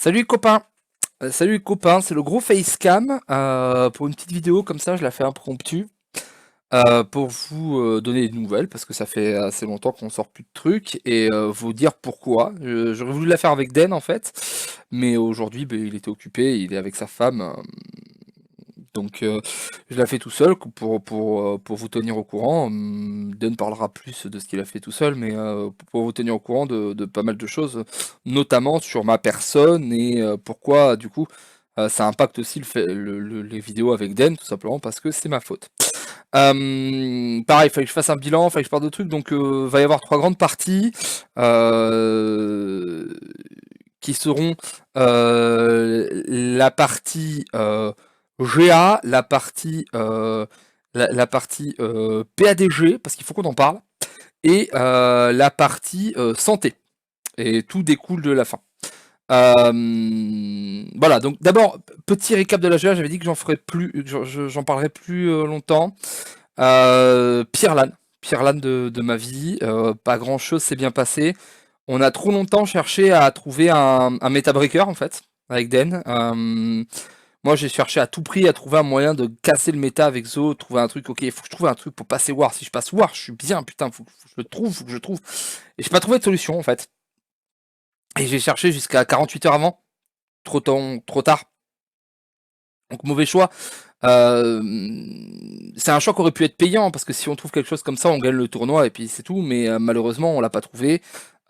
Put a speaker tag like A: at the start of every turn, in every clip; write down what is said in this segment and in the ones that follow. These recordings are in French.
A: Salut copain, salut copain, c'est le gros facecam pour une petite vidéo comme ça, je la fais impromptue pour vous donner des nouvelles parce que ça fait assez longtemps qu'on sort plus de trucs et vous dire pourquoi. J'aurais voulu la faire avec Den en fait, mais aujourd'hui il était occupé, il est avec sa femme, donc je la fais tout seul pour vous tenir au courant. Den parlera plus de ce qu'il a fait tout seul, mais pour vous tenir au courant de pas mal de choses, notamment sur ma personne et pourquoi du coup ça impacte aussi les vidéos avec Den, tout simplement parce que c'est ma faute. Pareil, il fallait que je fasse un bilan, il fallait que je parle de trucs, donc va y avoir trois grandes parties euh, qui seront la partie GA, la partie PADG, parce qu'il faut qu'on en parle, et la partie santé. Et tout découle de la fin. Voilà, donc d'abord, petit récap de la GA, j'avais dit que j'en ferais plus, j'en parlerai plus longtemps. Pierre Lan de ma vie, pas grand chose s'est bien passé. On a trop longtemps cherché à trouver un Meta Breaker en fait, avec Den. Moi j'ai cherché à tout prix à trouver un moyen de casser le méta avec Zo, trouver un truc, ok, il faut que je trouve un truc pour passer War. Si je passe War, je suis bien, putain, faut que je le trouve, faut que je le trouve. Et j'ai pas trouvé de solution en fait. Et j'ai cherché jusqu'à 48 heures avant, trop tard. Donc mauvais choix. C'est un choix qui aurait pu être payant parce que si on trouve quelque chose comme ça, on gagne le tournoi et puis c'est tout. Mais malheureusement, on l'a pas trouvé.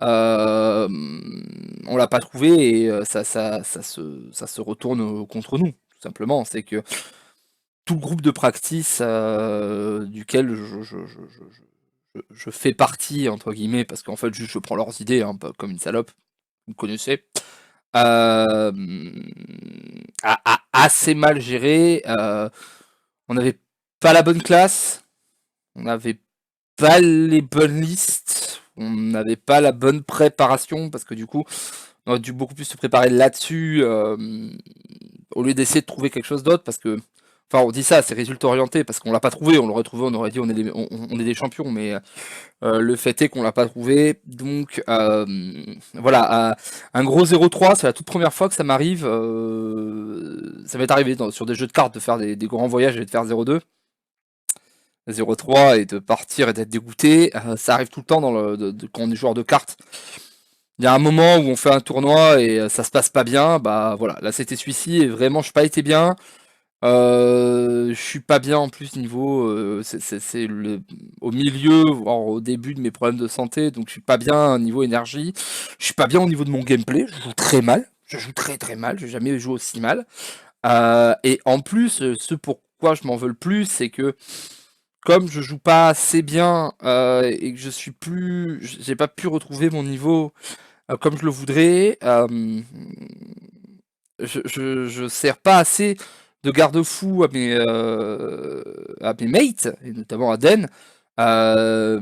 A: On l'a pas trouvé et ça se retourne contre nous, tout simplement. C'est que tout le groupe de practice duquel je fais partie, entre guillemets, parce qu'en fait, juste je prends leurs idées, hein, pas comme une salope, vous me connaissez, euh, assez mal géré. On n'avait pas la bonne classe, on n'avait pas les bonnes listes, on n'avait pas la bonne préparation, parce que du coup, on aurait dû beaucoup plus se préparer là-dessus, au lieu d'essayer de trouver quelque chose d'autre, parce que, enfin, on dit ça, c'est résultat orienté, parce qu'on l'a pas trouvé, on l'aurait trouvé, on aurait dit on est des champions, mais le fait est qu'on l'a pas trouvé, donc voilà, un gros 0-3, c'est la toute première fois que ça m'arrive, ça m'est arrivé sur des jeux de cartes de faire des grands voyages et de faire 0-2. 0-3 et de partir et d'être dégoûté, ça arrive tout le temps quand on est joueur de cartes. Il y a un moment où on fait un tournoi et ça se passe pas bien, bah voilà, là c'était celui-ci et vraiment je suis pas été bien. Je suis pas bien en plus niveau, c'est au milieu, voire au début de mes problèmes de santé, donc je suis pas bien niveau énergie. Je suis pas bien au niveau de mon gameplay, je joue très mal, je joue très mal, j'ai jamais joué aussi mal. Et en plus, ce pourquoi je m'en veux le plus, c'est que comme je joue pas assez bien et que j'ai pas pu retrouver mon niveau comme je le voudrais, je sers pas assez de garde-fou à mes mates, et notamment à Den. Euh,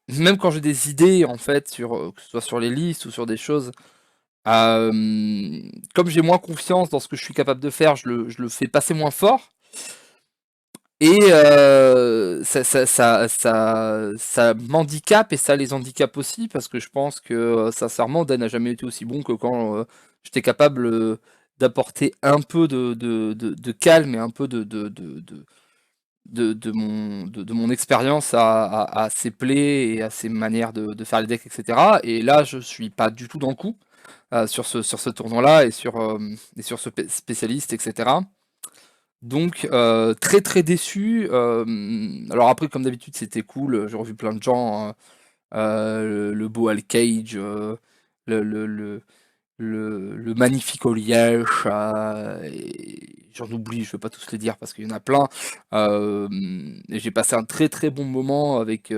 A: Même quand j'ai des idées, en fait, que ce soit sur les listes ou sur des choses, comme j'ai moins confiance dans ce que je suis capable de faire, je le fais passer moins fort. Et ça m'handicape et ça les handicape aussi parce que je pense que sincèrement Dan n'a jamais été aussi bon que quand j'étais capable d'apporter un peu de calme et un peu de mon expérience à ses plays et à ses manières de faire les decks, etc. Et là je suis pas du tout dans le coup sur ce tournoi-là et sur ce spécialiste, etc. Donc très déçu. Alors après comme d'habitude c'était cool, j'ai revu plein de gens, hein, le beau Al Cage, le, le, le, le magnifique Oliège, et j'en oublie, je vais pas tous les dire parce qu'il y en a plein. Et j'ai passé un très bon moment avec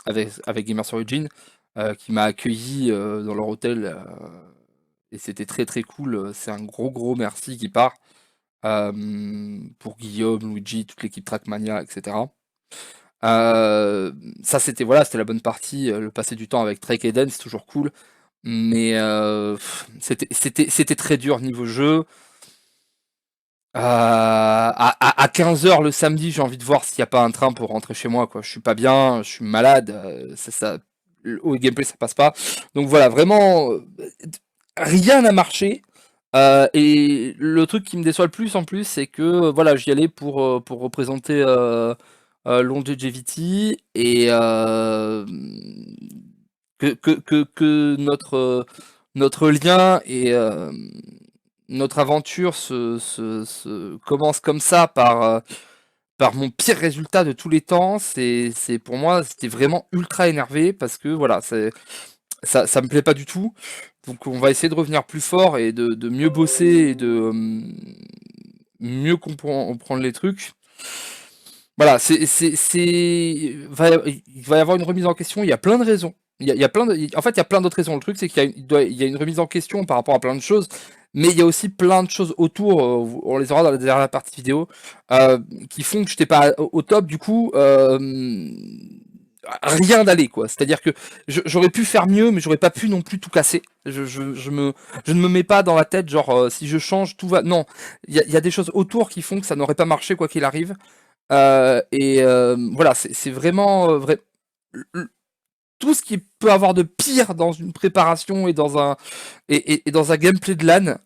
A: Gamers Origin, qui m'a accueilli dans leur hôtel, et c'était très cool. C'est un gros merci qui part. Pour Guillaume, Luigi, toute l'équipe Trackmania, etc. Ça c'était voilà, c'était la bonne partie. Le passer du temps avec Trek et Den, c'est toujours cool. Mais c'était très dur niveau jeu. À 15 h le samedi, j'ai envie de voir s'il n'y a pas un train pour rentrer chez moi, quoi. Je suis pas bien, je suis malade. Au gameplay, ça passe pas. Donc voilà, vraiment, rien n'a marché. Et le truc qui me déçoit le plus en plus, c'est que voilà, j'y allais pour représenter Longevity et que notre lien et notre aventure se commence comme ça par mon pire résultat de tous les temps. C'est pour moi, c'était vraiment ultra énervé parce que voilà, ça me plaît pas du tout. Donc on va essayer de revenir plus fort et de mieux bosser et de mieux comprendre les trucs. Voilà, il va y avoir une remise en question. Il y a plein de raisons. Il y a plein de, en fait, il y a plein d'autres raisons. Le truc, c'est il y a une remise en question par rapport à plein de choses, mais il y a aussi plein de choses autour. On les aura dans la dernière partie vidéo, qui font que je n'étais pas au top. Du coup, rien d'aller quoi. C'est-à-dire que j'aurais pu faire mieux, mais j'aurais pas pu non plus tout casser. Je ne me mets pas dans la tête genre si je change tout va. Non, il y a des choses autour qui font que ça n'aurait pas marché quoi qu'il arrive. Voilà, c'est vraiment tout ce qui peut avoir de pire dans une préparation et et dans un gameplay de LAN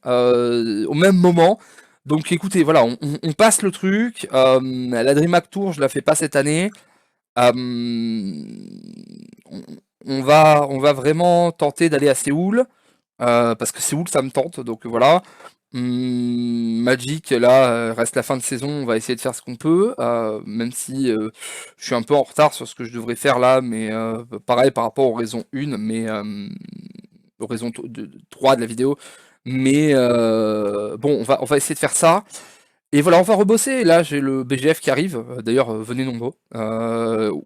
A: au même moment. Donc écoutez, voilà, on passe le truc. La DreamHack Tour, je la fais pas cette année. Euh, on, on va vraiment tenter d'aller à Séoul. Parce que Séoul, ça me tente, donc voilà. Magic, là, reste la fin de saison, on va essayer de faire ce qu'on peut, même si je suis un peu en retard sur ce que je devrais faire là, mais pareil par rapport aux raisons 1, mais aux raisons 3 de la vidéo. Mais bon, on va essayer de faire ça. Et voilà, on va rebosser. Là, j'ai le BGF qui arrive. D'ailleurs, venez nombreux.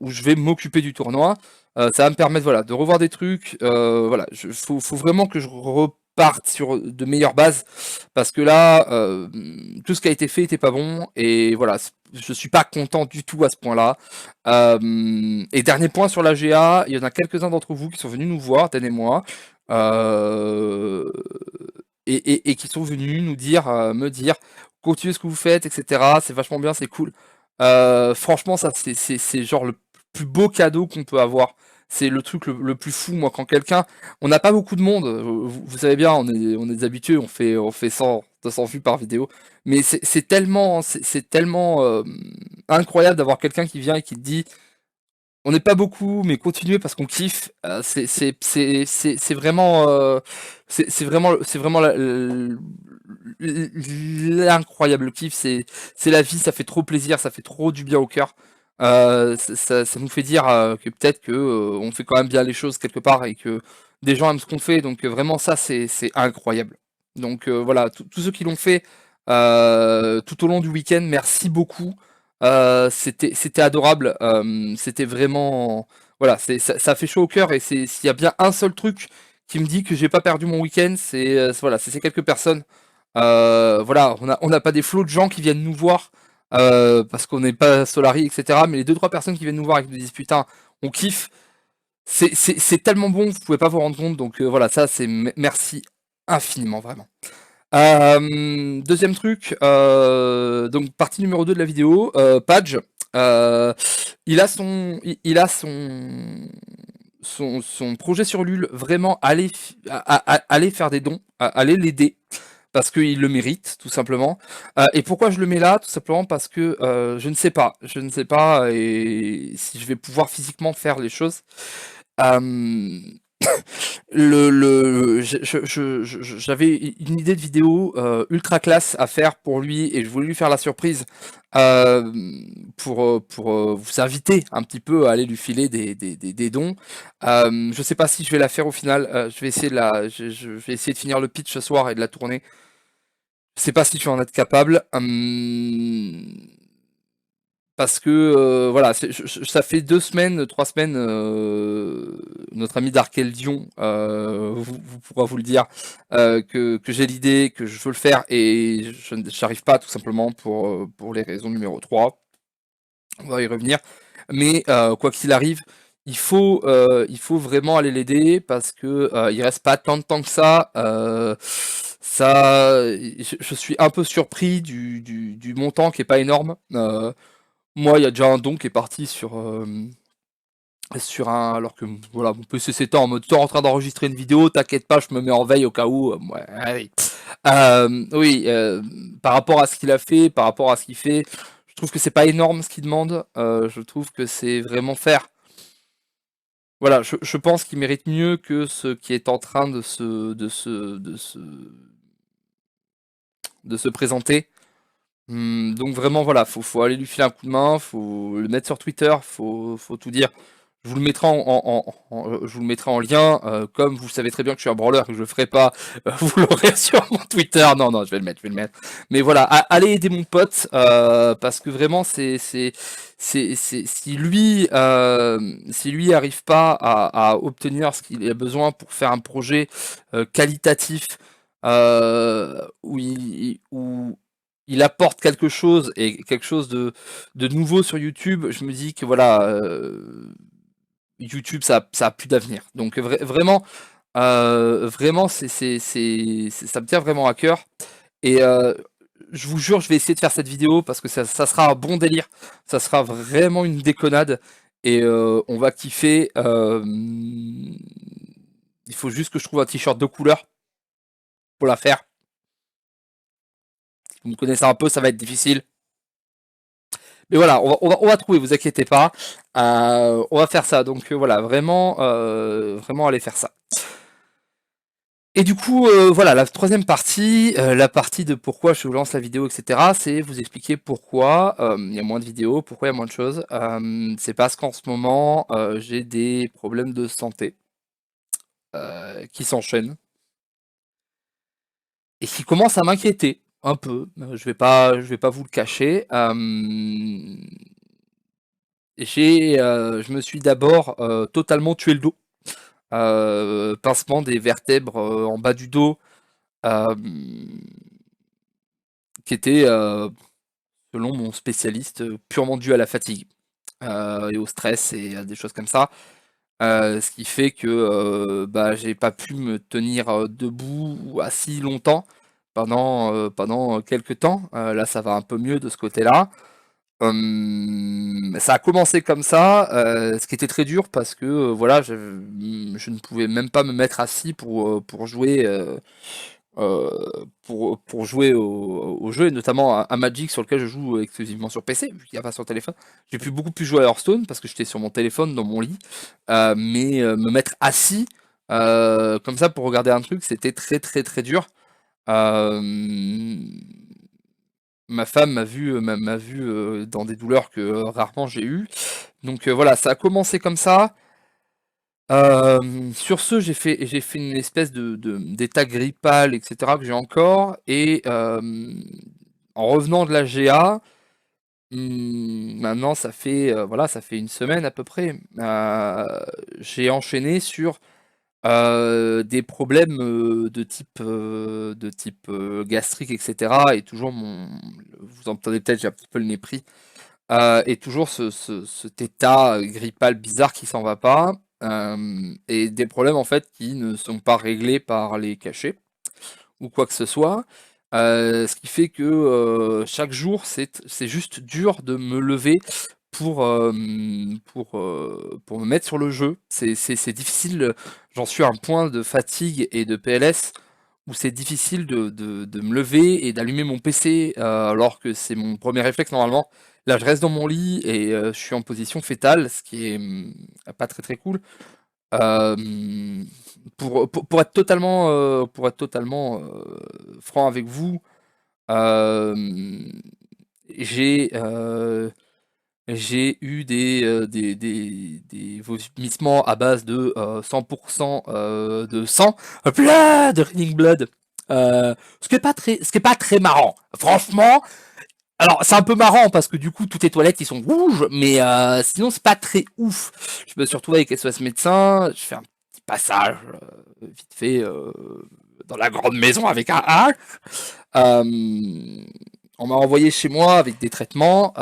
A: Où je vais m'occuper du tournoi. Ça va me permettre, voilà, de revoir des trucs. Voilà, faut vraiment que je reparte sur de meilleures bases. Parce que là, tout ce qui a été fait était pas bon. Et voilà, je suis pas content du tout à ce point-là. Et dernier point sur la GA, il y en a quelques-uns d'entre vous qui sont venus nous voir, Dan et moi. Euh, et qui sont venus nous dire, me dire continuez ce que vous faites, etc. C'est vachement bien, c'est cool. Franchement, ça, c'est genre le plus beau cadeau qu'on peut avoir. C'est le truc le plus fou, moi, quand quelqu'un... On n'a pas beaucoup de monde, vous savez bien, on est des habitués, on fait 100, 200 vues par vidéo. Mais c'est tellement, c'est tellement incroyable d'avoir quelqu'un qui vient et qui te dit on n'est pas beaucoup, mais continuez parce qu'on kiffe. C'est vraiment, c'est vraiment l'incroyable kiff. C'est la vie, ça fait trop plaisir, ça fait trop du bien au cœur. Ça nous fait dire que peut-être que on fait quand même bien les choses quelque part et que des gens aiment ce qu'on fait. Donc vraiment ça, c'est incroyable. Donc voilà, tous ceux qui l'ont fait tout au long du week-end, merci beaucoup. C'était adorable, c'était vraiment voilà, ça fait chaud au cœur et c'est s'il y a bien un seul truc qui me dit que j'ai pas perdu mon week-end, voilà, c'est ces quelques personnes. Voilà, on n'a pas des flots de gens qui viennent nous voir parce qu'on n'est pas Solari, etc. Mais les deux trois personnes qui viennent nous voir et qui nous disent putain, on kiffe, c'est tellement bon, vous pouvez pas vous rendre compte. Donc voilà, ça c'est merci infiniment vraiment. Deuxième truc, donc partie numéro 2 de la vidéo, Page, il a son projet sur Lul, vraiment aller faire des dons, aller l'aider, parce qu'il le mérite, tout simplement. Et pourquoi je le mets là? Tout simplement parce que je ne sais pas et si je vais pouvoir physiquement faire les choses. Euh, J'avais une idée de vidéo ultra classe à faire pour lui et je voulais lui faire la surprise euh, pour vous inviter un petit peu à aller lui filer des dons. Je sais pas si je vais la faire au final. Je vais essayer je vais essayer de finir le pitch ce soir et de la tourner. Je sais pas si tu vas en être capable. Parce que voilà, ça fait 2 semaines, 3 semaines, notre ami Darkeldion vous pourra vous le dire, que j'ai l'idée, que je veux le faire et je n'arrive pas tout simplement pour les raisons numéro 3. On va y revenir. Mais quoi qu'il arrive, il faut vraiment aller l'aider parce que il reste pas tant de temps que ça. Je suis un peu surpris du montant qui est pas énorme. Moi, il y a déjà un don qui est parti sur un, alors que voilà, mon PC s'éteint en mode, en train d'enregistrer une vidéo, t'inquiète pas, je me mets en veille au cas où. Ouais, allez. Oui, par rapport à ce qu'il a fait, par rapport à ce qu'il fait, je trouve que c'est pas énorme ce qu'il demande. Je trouve que c'est vraiment faire. Voilà, je pense qu'il mérite mieux que ce qui est en train de se présenter. Donc vraiment voilà, faut aller lui filer un coup de main, faut le mettre sur Twitter, faut tout dire. Je vous le mettrai je vous le mettrai en lien, comme vous savez très bien que je suis un branleur, que je le ferai pas, vous l'aurez sur mon Twitter. Non, non, je vais le mettre, je vais le mettre. Mais voilà, allez aider mon pote, parce que vraiment si lui arrive pas à obtenir ce qu'il a besoin pour faire un projet qualitatif, où il apporte quelque chose et quelque chose de nouveau sur YouTube, je me dis que voilà, YouTube ça a plus d'avenir. Donc vraiment, vraiment ça me tient vraiment à cœur. Et je vous jure, je vais essayer de faire cette vidéo parce que ça sera un bon délire. Ça sera vraiment une déconnade. Et on va kiffer. Il faut juste que je trouve un t-shirt de couleur pour la faire. Si vous me connaissez un peu, ça va être difficile. Mais voilà, on va trouver, vous inquiétez pas. On va faire ça. Donc voilà, vraiment, vraiment aller faire ça. Et du coup, voilà, la troisième partie, la partie de pourquoi je vous lance la vidéo, etc., c'est vous expliquer pourquoi il y a moins de vidéos, pourquoi il y a moins de choses. C'est parce qu'en ce moment, j'ai des problèmes de santé qui s'enchaînent et qui commencent à m'inquiéter un peu. Je vais pas vous le cacher. Je me suis d'abord totalement tué le dos. Pincement des vertèbres en bas du dos, euh, qui était, selon mon spécialiste, purement dû à la fatigue et au stress et à des choses comme ça. Ce qui fait que bah, j'ai pas pu me tenir debout ou assis longtemps pendant quelques temps. Là, ça va un peu mieux de ce côté-là. Ça a commencé comme ça, ce qui était très dur parce que voilà, je ne pouvais même pas me mettre assis pour jouer pour jouer au jeu, et notamment à Magic sur lequel je joue exclusivement sur PC, vu qu'il n'y a pas sur téléphone. J'ai pu beaucoup plus jouer à Hearthstone parce que j'étais sur mon téléphone dans mon lit, mais me mettre assis comme ça pour regarder un truc, c'était très très très dur. Euh, Ma femme m'a vu dans des douleurs que rarement j'ai eues. Donc voilà, ça a commencé comme ça. Sur ce, j'ai fait une espèce d'état grippal, etc., que j'ai encore. Et en revenant de la GA, maintenant ça fait voilà, ça fait une semaine à peu près. J'ai enchaîné sur des problèmes de type gastrique, etc. Et toujours vous entendez peut-être, j'ai un petit peu le nez pris. Et toujours cet état grippal bizarre qui s'en va pas. Et des problèmes en fait qui ne sont pas réglés par les cachets ou quoi que ce soit. Ce qui fait que chaque jour c'est juste dur de me lever pour me mettre sur le jeu. C'est difficile, j'en suis à un point de fatigue et de PLS où c'est difficile de me lever et d'allumer mon PC alors que c'est mon premier réflexe normalement. Là, je reste dans mon lit et je suis en position fétale, ce qui est pas très très cool. Euh, pour être totalement franc avec vous, euh, j'ai j'ai eu des vomissements à base de 100% de sang, de Raining Blood. Ce qui est pas très marrant. Franchement, alors c'est un peu marrant parce que du coup toutes les toilettes ils sont rouges, mais sinon c'est pas très ouf. Je me suis retrouvé avec SOS médecin, je fais un petit passage vite fait dans la grande maison avec un H. Euh, on m'a envoyé chez moi avec des traitements.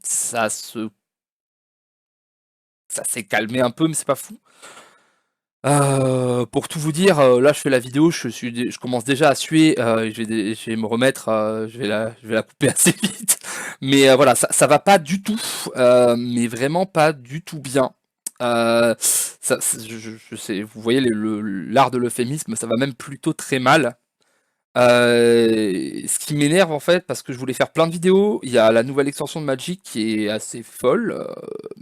A: Ça s'est calmé un peu, mais c'est pas fou. Pour tout vous dire, là je fais la vidéo, je commence déjà à suer, je vais me remettre, je vais la couper assez vite. Mais voilà, ça va pas du tout, mais vraiment pas du tout bien. Je sais, vous voyez l'art de l'euphémisme, ça va même plutôt très mal. Ce qui m'énerve en fait, parce que je voulais faire plein de vidéos, il y a la nouvelle extension de Magic qui est assez folle,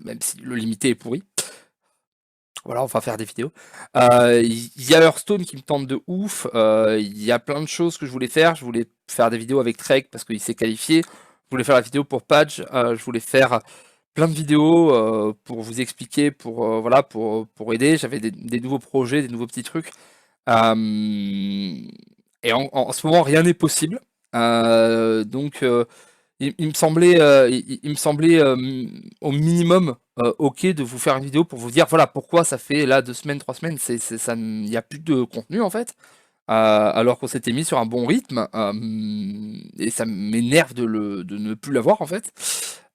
A: même si le limité est pourri. Voilà, on va faire des vidéos. Il y a Hearthstone qui me tente de ouf. Il y a plein de choses que je voulais faire. Je voulais faire des vidéos avec Trek parce qu'il s'est qualifié. Je voulais faire la vidéo pour Page. Je voulais faire plein de vidéos pour vous expliquer, voilà, pour aider. J'avais des nouveaux projets, des nouveaux petits trucs. Et en ce moment, rien n'est possible. Donc, il me semblait, il me semblait au minimum ok de vous faire une vidéo pour vous dire voilà pourquoi ça fait là 2 semaines, 3 semaines, ça, il n'y a plus de contenu en fait, alors qu'on s'était mis sur un bon rythme, et ça m'énerve de ne plus l'avoir en fait.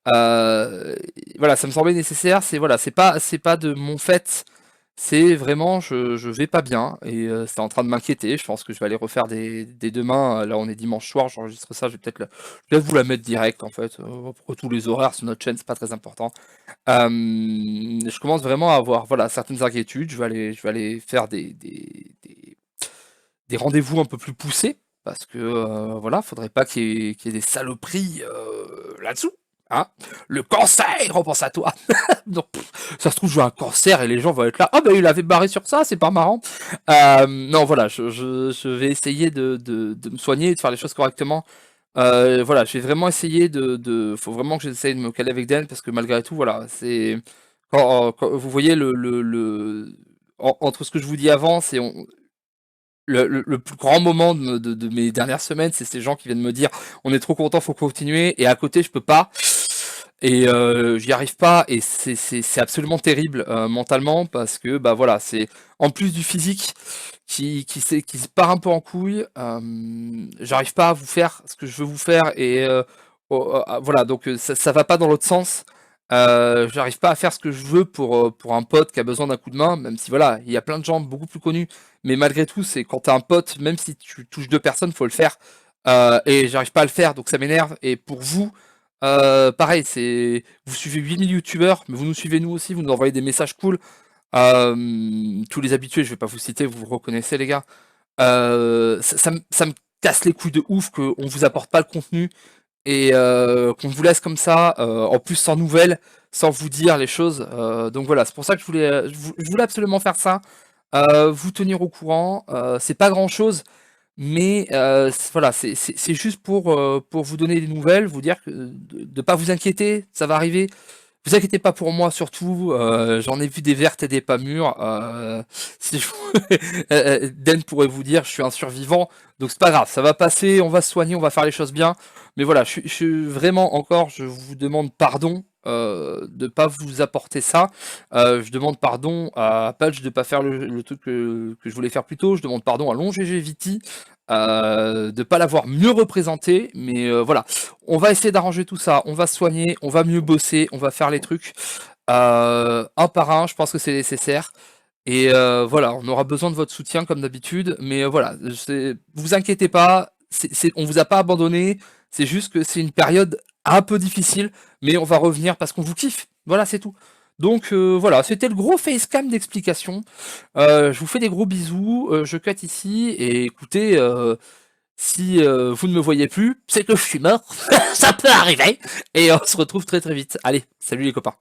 A: Voilà, ça me semblait nécessaire, voilà, c'est pas de mon fait, c'est vraiment je vais pas bien et c'est en train de m'inquiéter. Je pense que je vais aller refaire des demain. Là, on est dimanche soir, j'enregistre ça, je vais vous la mettre direct en fait. Pour tous les horaires sur notre chaîne, c'est pas très important. Je commence vraiment à avoir voilà certaines inquiétudes. Je vais aller faire des rendez-vous un peu plus poussés parce que voilà, faudrait pas qu'il y ait des saloperies là-dessous. Hein, le cancer, on pense à toi. Donc, ça se trouve, je veux un cancer et les gens vont être là. Ah, ben il avait barré sur ça, c'est pas marrant. Non, voilà, je vais essayer de me soigner et de faire les choses correctement. Voilà, je vais vraiment essayer faut vraiment que j'essaye de me caler avec Dan parce que malgré tout, voilà, c'est. Quand vous voyez entre ce que je vous dis avant, le plus grand moment de mes dernières semaines, c'est ces gens qui viennent me dire on est trop content, faut continuer, et à côté je peux pas, et j'y arrive pas, et c'est absolument terrible mentalement, parce que bah voilà, c'est en plus du physique qui se part un peu en couille, j'arrive pas à vous faire ce que je veux vous faire, et voilà, donc ça va pas dans l'autre sens. J'arrive pas à faire ce que je veux pour un pote qui a besoin d'un coup de main, même si voilà, il y a plein de gens beaucoup plus connus, mais malgré tout, c'est quand t'as un pote, même si tu touches 2 personnes, faut le faire. Et j'arrive pas à le faire, donc ça m'énerve. Et pour vous, pareil, vous suivez 8000 youtubeurs, mais vous nous suivez nous aussi, vous nous envoyez des messages cool. Tous les habitués, je vais pas vous citer, vous vous reconnaissez les gars. Ça me casse les couilles de ouf qu'on vous apporte pas le contenu, et qu'on vous laisse comme ça, en plus sans nouvelles, sans vous dire les choses. Donc voilà, c'est pour ça que je voulais absolument faire ça, vous tenir au courant. C'est pas grand chose, mais voilà, c'est juste pour vous donner des nouvelles, vous dire que de pas vous inquiéter, ça va arriver. Vous inquiétez pas pour moi surtout, j'en ai vu des vertes et des pas mûres. Si je... Dan pourrait vous dire, je suis un survivant, donc c'est pas grave, ça va passer, on va se soigner, on va faire les choses bien. Mais voilà, je suis vraiment encore, je vous demande pardon de pas vous apporter ça. Je demande pardon à Patch de pas faire le truc que je voulais faire plus tôt. Je demande pardon à LongGGVT de pas l'avoir mieux représenté. Mais voilà, on va essayer d'arranger tout ça, on va se soigner, on va mieux bosser, on va faire les trucs un par un, je pense que c'est nécessaire. Et voilà, on aura besoin de votre soutien comme d'habitude, mais voilà, vous inquiétez pas, on vous a pas abandonné, c'est juste que c'est une période un peu difficile, mais on va revenir parce qu'on vous kiffe, voilà, c'est tout. Donc voilà, c'était le gros facecam d'explication. Je vous fais des gros bisous, je cut ici, et écoutez, si vous ne me voyez plus, c'est que je suis mort, ça peut arriver, et on se retrouve très très vite. Allez, salut les copains.